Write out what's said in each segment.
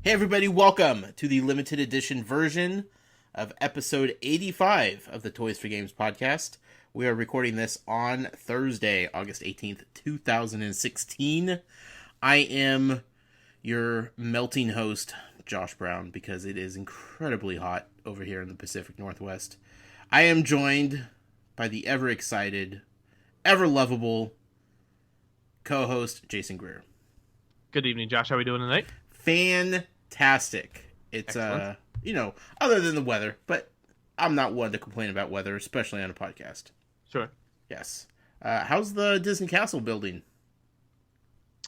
Hey everybody, welcome to the limited edition version of episode 85 of the Toys for Games podcast. We are recording this on Thursday, August 18th, 2016. I am your melting host, Josh Brown, because it is incredibly hot over here in the Pacific Northwest. I am joined by the ever-excited, ever-lovable co-host, Jason Greer. Good evening, Josh. How are we doing tonight? Fantastic. It's Excellent. Other than the weather, but I'm not one to complain about weather, especially on a podcast. Sure. Yes. How's the Disney Castle building?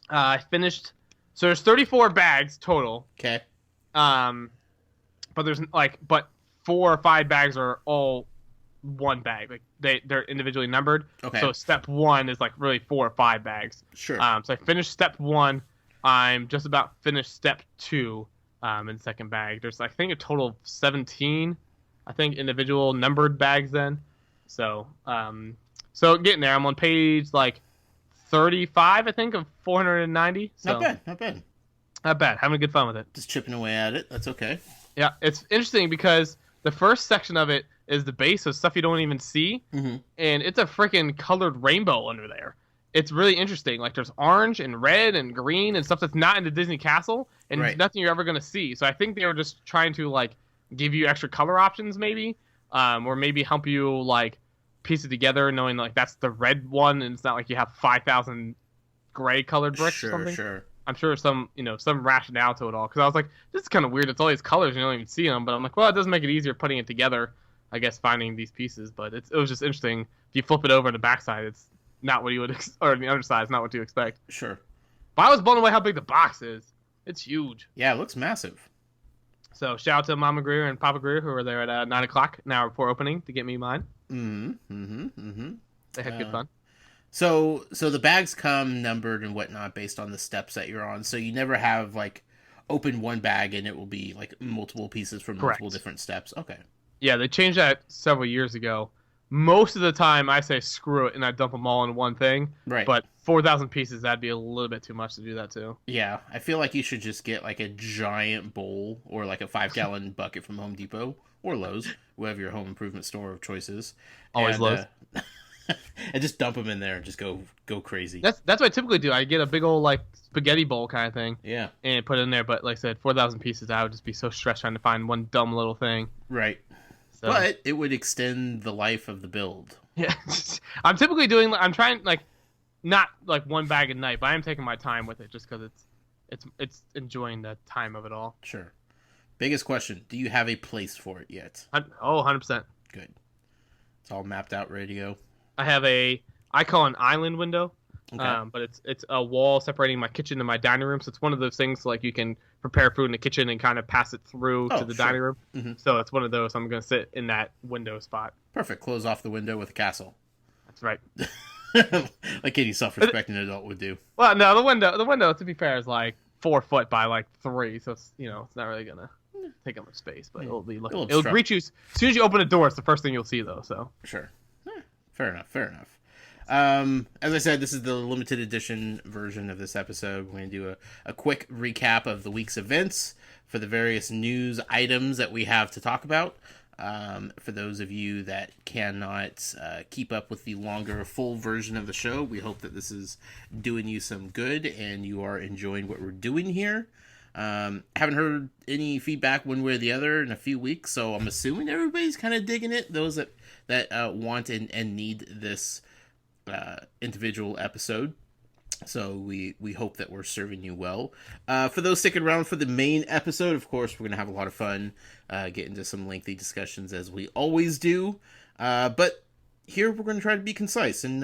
I finished. So there's 34 bags total. Okay. But there's but 4 or 5 bags are all one bag. Like they're individually numbered. Okay. So step 1 is like really 4 or 5 bags. Sure. So I finished step 1. I'm just about finished step 2. In the second bag. There's I think a total of 17. I think individual numbered bags then. So getting there. I'm on page 35, I think, of 490. So, Not bad. Not bad. Having a good fun with it. Just chipping away at it. That's okay. Yeah, it's interesting because the first section of it is the base of stuff you don't even see, Mm-hmm. and it's a freaking colored rainbow under there. It's really interesting. Like there's orange and red and green and stuff that's not in the Disney Castle, and Right. nothing you're ever gonna see. So I think they were just trying to give you extra color options, maybe, or maybe help you piece it together, knowing that's the red one, and it's not like you have 5,000 gray colored bricks or something. Sure. I'm sure some rationale to it all, because I was like, this is kind of weird. It's all these colors, you don't even see them. But I'm like, well, it does make it easier putting it together, I guess, finding these pieces. But it was just interesting. If you flip it over on the backside, it's not what you would, or the other side is not what you expect. Sure. But I was blown away how big the box is. It's huge. Yeah, it looks massive. So shout out to Mama Greer and Papa Greer, who were there at 9 o'clock, an hour before opening, to get me mine. They had good fun. So the bags come numbered and whatnot based on the steps that you're on. So you never have open one bag and it will be multiple pieces from multiple Correct. different steps. Okay. Yeah, they changed that several years ago. Most of the time, I say screw it, and I dump them all in one thing. Right. But 4,000 pieces, that'd be a little bit too much to do that too. Yeah, I feel like you should just get a giant bowl or a 5-gallon bucket from Home Depot or Lowe's, whatever your home improvement store of choice is. Always Lowe's. And just dump them in there and just go crazy. That's what I typically do. I get a big old spaghetti bowl kind of thing Yeah, and put it in there. But like I said, 4,000 pieces, I would just be so stressed trying to find one dumb little thing. right. So, But it would extend the life of the build. yeah, I'm typically doing. I'm trying not one bag a night, but I'm taking my time with it just because it's enjoying the time of it all. Sure. Biggest question: do you have a place for it yet? 100%. Good. It's all mapped out, ready to go. I have I call it an island window, Okay. but it's a wall separating my kitchen and my dining room. So it's one of those things you can prepare food in the kitchen and kind of pass it through to the sure. dining room. Mhm. So it's one of those. I'm going to sit in that window spot. Perfect. Close off the window with a castle, That's right. like any self-respecting adult would do. Well, no, the window, to be fair, is 4 foot by 3, so it's it's not really gonna take up much space, but it'll be It'll it'll greet you as soon as you open the door. It's the first thing you'll see, though. So Sure. Fair enough. As I said, this is the limited edition version of this episode. We're going to do a quick recap of the week's events for the various news items that we have to talk about. For those of you that cannot keep up with the longer, full version of the show, we hope that this is doing you some good and you are enjoying what we're doing here. Haven't heard any feedback one way or the other in a few weeks, so I'm assuming everybody's kind of digging it. Those that want and need this individual episode. So we hope that we're serving you well. For those sticking around for the main episode, of course, we're going to have a lot of fun, get into some lengthy discussions as we always do. But here we're going to try to be concise and,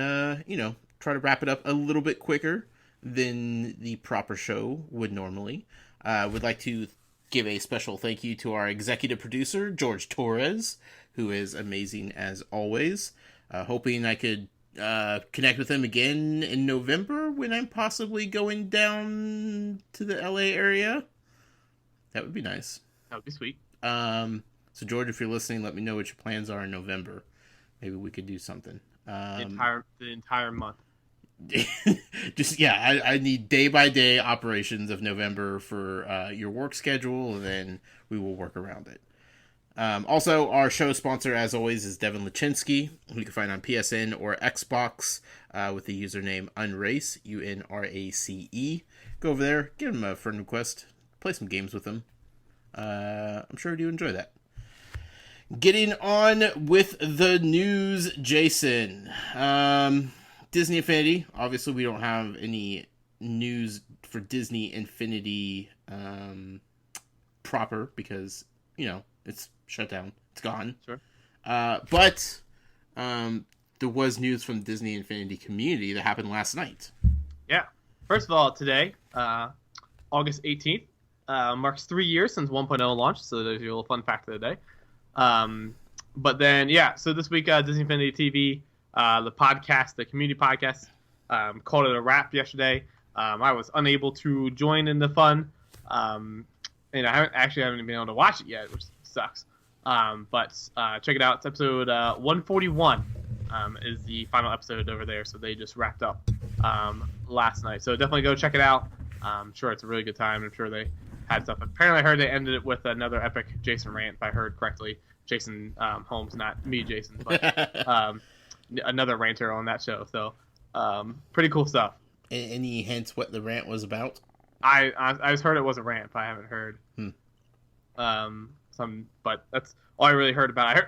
try to wrap it up a little bit quicker than the proper show would normally. Would like to give a special thank you to our executive producer, George Torres, who is amazing as always. Hoping I could connect with him again in November when I'm possibly going down to the LA area. That would be nice. that would be sweet. So George, if you're listening, let me know what your plans are in November. Maybe we could do something. The entire month. Just yeah, I need day by day operations of November for your work schedule, and then we will work around it. Also, our show sponsor, as always, is Devin Lachinsky, who you can find on PSN or Xbox with the username Unrace, UNRACE. Go over there, give him a friend request, play some games with him. I'm sure you enjoy that. Getting on with the news, Jason. Disney Infinity. Obviously, we don't have any news for Disney Infinity proper because, it's shut down. It's gone. Sure. But there was news from the Disney Infinity community that happened last night. Yeah. First of all, today, August 18th, marks 3 years since 1.0 launched, so there's your little fun fact of the day. But then, so this week, Disney Infinity TV, the podcast, the community podcast, called it a wrap yesterday. I was unable to join in the fun, and I haven't been able to watch it yet, which sucks. But check it out. It's episode 141 is the final episode over there, so they just wrapped up last night. So definitely go check it out. I'm sure it's a really good time. I'm sure they had stuff. Apparently, I heard they ended it with another epic Jason rant, if I heard correctly. Jason Holmes, not me, Jason, but another ranter on that show. So pretty cool stuff. Any hints what the rant was about? I just heard it was a rant, but I haven't heard but that's all I really heard about it.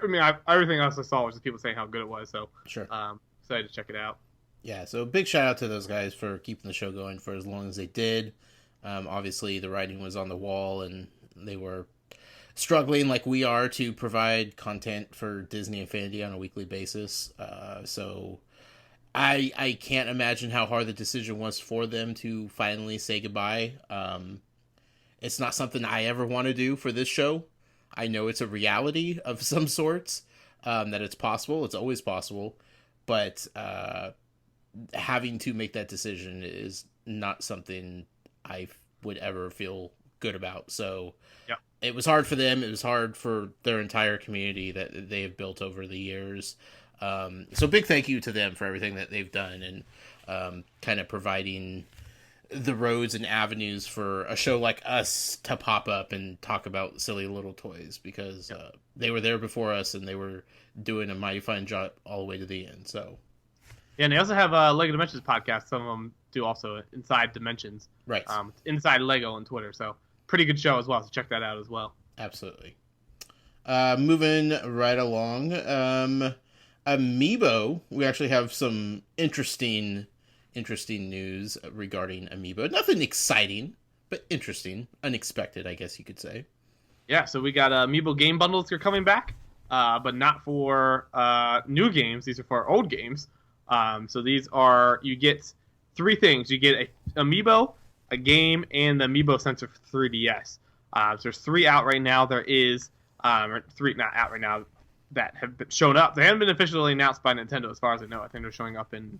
Everything else I saw was just people saying how good it was. So sure, excited to check it out. Yeah, so big shout out to those guys for keeping the show going for as long as they did. Obviously, the writing was on the wall, and they were struggling like we are to provide content for Disney Infinity on a weekly basis. So I can't imagine how hard the decision was for them to finally say goodbye. It's not something I ever want to do for this show. I know it's a reality of some sorts, that it's possible. It's always possible. But having to make that decision is not something I would ever feel good about. So It was hard for them. It was hard for their entire community that they have built over the years. So big thank you to them for everything that they've done and kind of providing the roads and avenues for a show like us to pop up and talk about silly little toys, because they were there before us and they were doing a mighty fine job all the way to the end. So yeah, and they also have a Lego Dimensions podcast. Some of them do also Inside Dimensions, right? Inside Lego on Twitter. So pretty good show as well. So check that out as well. Absolutely. Moving right along, Amiibo. We actually have some interesting news regarding Amiibo. Nothing exciting, but interesting, unexpected, I guess you could say. Yeah, so we got Amiibo game bundles that are coming back, but not for new games. These are for old games. So these are, you get 3 things. You get a Amiibo, a game, and the Amiibo sensor for 3DS. So there's 3 out right now. There is 3 not out right now that have been shown up. They haven't been officially announced by Nintendo as far as I know. I think they're showing up in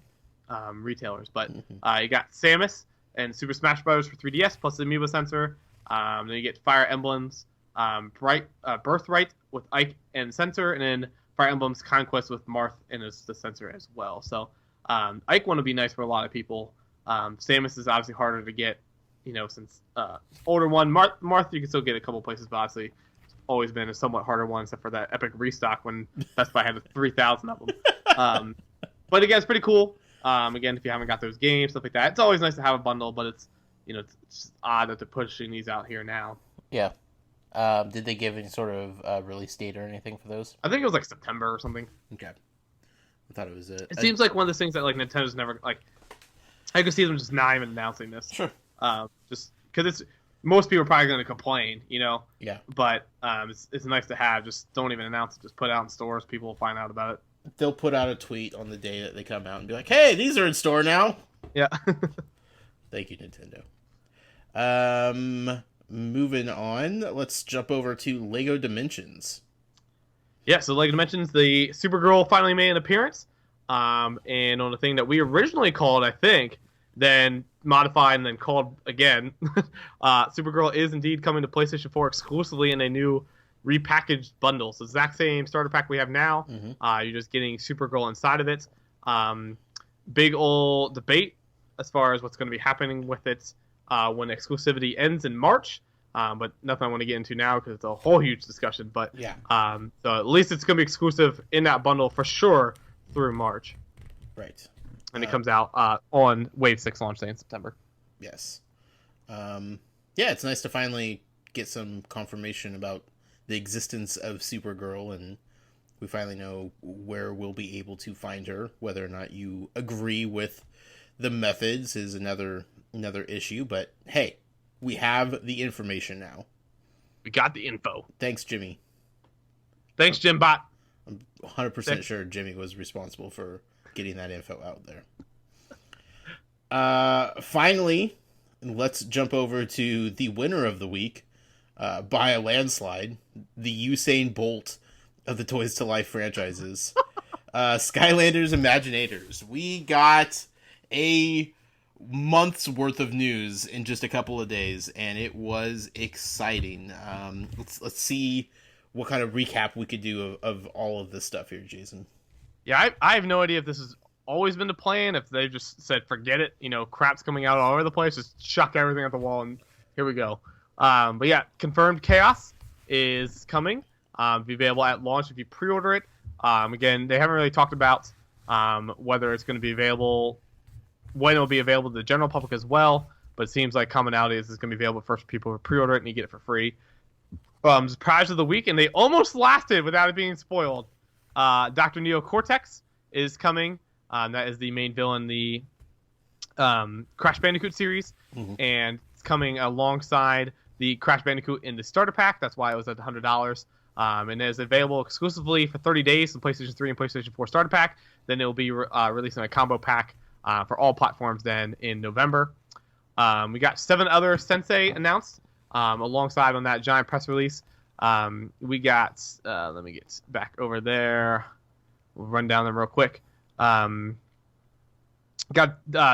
retailers. But you got Samus and Super Smash Bros. For 3DS plus the Amiibo sensor. Then you get Fire Emblems, Birthright with Ike and sensor, and then Fire Emblems Conquest with Marth and the sensor as well. So Ike one would be nice for a lot of people. Samus is obviously harder to get, since older one. Marth you can still get a couple places, but obviously it's always been a somewhat harder one, except for that epic restock when Best Buy had 3,000 of them. But again, it's pretty cool. Again, if you haven't got those games, stuff like that, it's always nice to have a bundle, but it's just odd that they're pushing these out here now. Yeah. Did they give any sort of release date or anything for those? I think it was like September or something. Okay. I thought it was it. It seems like one of those things that like Nintendo's never like. I could see them just not even announcing this. Sure. Just because most people are probably going to complain, Yeah. But it's nice to have. Just don't even announce it. Just put it out in stores. People will find out about it. They'll put out a tweet on the day that they come out and be like, "Hey, these are in store now." Yeah. Thank you, Nintendo. Moving on, let's jump over to Lego Dimensions. Yeah, so Lego Dimensions, the Supergirl finally made an appearance. And on the thing that we originally called, I think, then modified and then called again, Supergirl is indeed coming to PlayStation 4 exclusively in a new repackaged bundle. So exact same starter pack we have now. Mm-hmm. You're just getting Supergirl inside of it. big old debate as far as what's going to be happening with it when exclusivity ends in March. But nothing I want to get into now because it's a whole huge discussion. But Yeah. So at least it's going to be exclusive in that bundle for sure through March. Right. And it comes out on Wave 6 launch day in September. Yes. Yeah, it's nice to finally get some confirmation about the existence of Supergirl, and we finally know where we'll be able to find her. Whether or not you agree with the methods is another issue, but hey, we have the information now. We got the info. Thanks, Jimmy. Thanks, Jimbot. I'm 100% sure Jimmy was responsible for getting that info out there. Finally, let's jump over to the winner of the week, by a landslide, the Usain Bolt of the Toys to Life franchises. Skylanders Imaginators. We got a month's worth of news in just a couple of days, and it was exciting. Let's see what kind of recap we could do of all of this stuff here, Jason. Yeah, I have no idea if this has always been the plan, if they've just said, forget it, crap's coming out all over the place, just chuck everything at the wall, and here we go. But yeah, confirmed Chaos is coming. Be available at launch if you pre-order it. Again, they haven't really talked about whether it's going to be available, when it'll be available to the general public as well, but it seems like commonality is it's going to be available first for people who pre-order it, and you get it for free. Surprise of the week, and they almost lasted without it being spoiled. Dr. Neo Cortex is coming. That is the main villain in the Crash Bandicoot series, and it's coming alongside the Crash Bandicoot in the starter pack. That's why it was at $100. And is available exclusively for 30 days in PlayStation 3 and PlayStation 4 starter pack. Then it will be releasing a combo pack for all platforms then in November. We got 7 other Sensei announced alongside on that giant press release. We got, let me get back over there. We'll run down them real quick. Got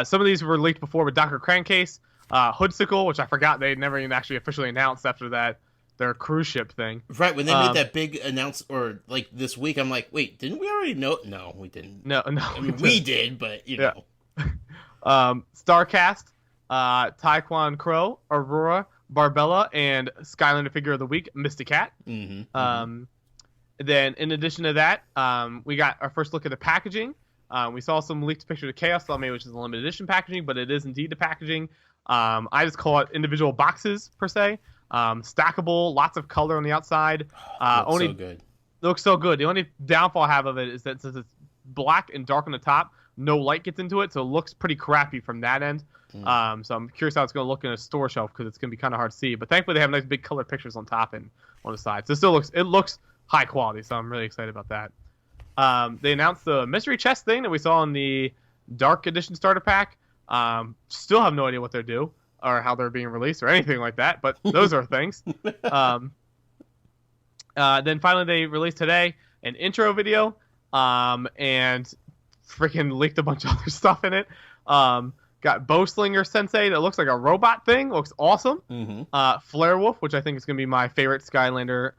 some of these were leaked before with Dr. Crankcase, Hoodsicle, which I forgot they never even actually officially announced after that their cruise ship thing. Right, when they made that big announcement, or like this week, I'm like, wait, didn't we already know? No, we didn't. No, I mean, we did, but you know. Starcast, Taekwon Crow, Aurora, Barbella, and Skylander Figure of the Week, Mystic Cat. Then, in addition to that, we got our first look at the packaging. We saw some leaked pictures of Chaos Element, which is a limited edition packaging, but it is indeed the packaging. I just call it individual boxes, per se. Stackable, lots of color on the outside. So good. Looks so good. The only downfall I have of it is that since it's black and dark on the top, no light gets into it, so it looks pretty crappy from that end. So I'm curious how it's going to look in a store shelf because it's going to be kind of hard to see. But thankfully, they have nice big color pictures on top and on the side. So it looks high quality, so I'm really excited about that. They announced the mystery chest thing that we saw in the Dark Edition starter pack. Still have no idea what they do or how they're being released or anything like that, but those are things. Then finally they released today an intro video and freaking leaked a bunch of other stuff in it. Got Bowslinger Sensei that looks like a robot thing. Looks awesome. Flare Wolf, which I think is going to be my favorite Skylander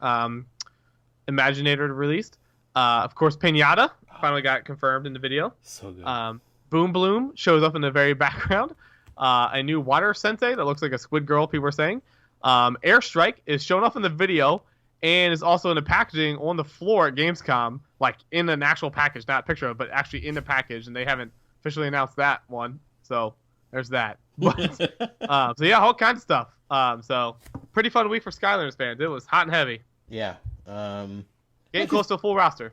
Imaginator released. Of course, Pinata finally got confirmed in the video. So good. Boom Bloom shows up in the very background. A new Water Sensei that looks like a squid girl, people are saying. Airstrike is shown up in the video and is also in the packaging on the floor at Gamescom, like in an actual package, not a picture of it, but actually in the package, and they haven't officially announced that one. So there's that. But, so yeah, all kinds of stuff. So pretty fun week for Skylanders fans. It was hot and heavy. Yeah. Getting close to a full roster.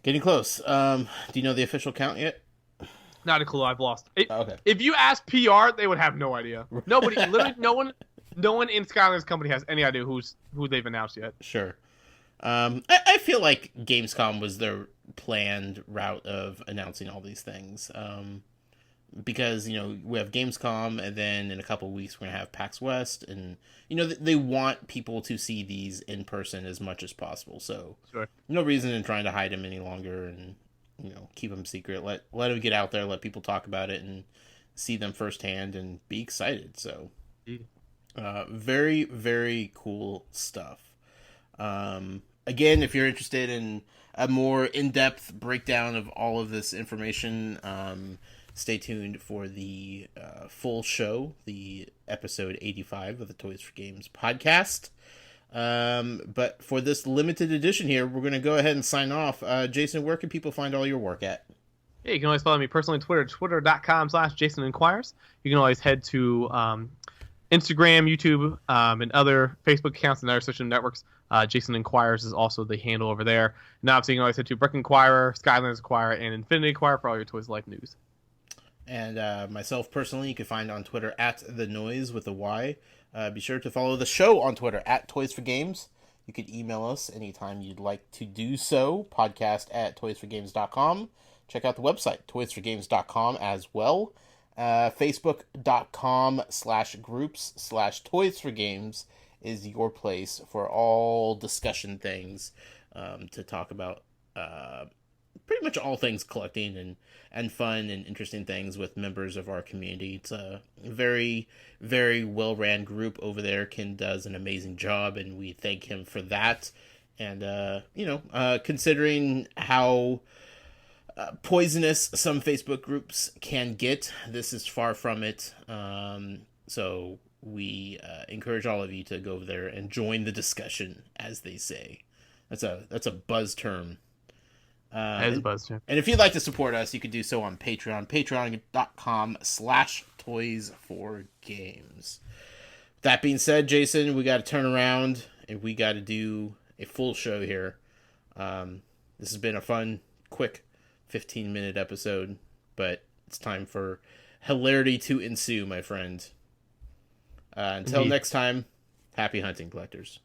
Getting close. Do you know the official count yet? Not a clue. I've lost. Okay. If you ask PR, they would have no idea. Nobody, literally, no one in Skylanders company has any idea who they've announced yet. Sure. I feel like Gamescom was their planned route of announcing all these things. Because, we have Gamescom, and then in a couple of weeks we're going to have PAX West, and, they want people to see these in person as much as possible, so sure. No reason in trying to hide them any longer, and, keep them secret. Let them get out there, let people talk about it, and see them firsthand, and be excited, so. Very, very cool stuff. Again, if you're interested in a more in-depth breakdown of all of this information, stay tuned for the full show, the episode 85 of the Toys for Games podcast. But for this limited edition here, we're going to go ahead and sign off. Jason, where can people find all your work at? Yeah, you can always follow me personally on Twitter, twitter.com/JasonInquires. You can always head to Instagram, YouTube, and other Facebook accounts and other social networks. Jason Inquires is also the handle over there. And obviously, you can always head to Brick Inquirer, Skylanders Inquirer, and Infinity Inquirer for all your Toys Life news. And myself personally, you can find on Twitter at The Noise with a Y. Be sure to follow the show on Twitter at Toys for Games. You can email us anytime you'd like to do so, podcast@toysforgames.com. Check out the website, toysforgames.com as well. Facebook.com/groups/toysforgames is your place for all discussion things, to talk about pretty much all things collecting and fun and interesting things with members of our community. It's a very, very well-ran group over there. Ken does an amazing job, and we thank him for that. And, considering how poisonous some Facebook groups can get, this is far from it. So we encourage all of you to go over there and join the discussion, as they say. That's a buzz term. As a buzz term. And if you'd like to support us, you can do so on Patreon, patreon.com/toys4games. That being said, Jason, we got to turn around and we got to do a full show here. This has been a fun, quick 15-minute episode, but it's time for hilarity to ensue, my friend. Until Indeed. next time, happy hunting, collectors.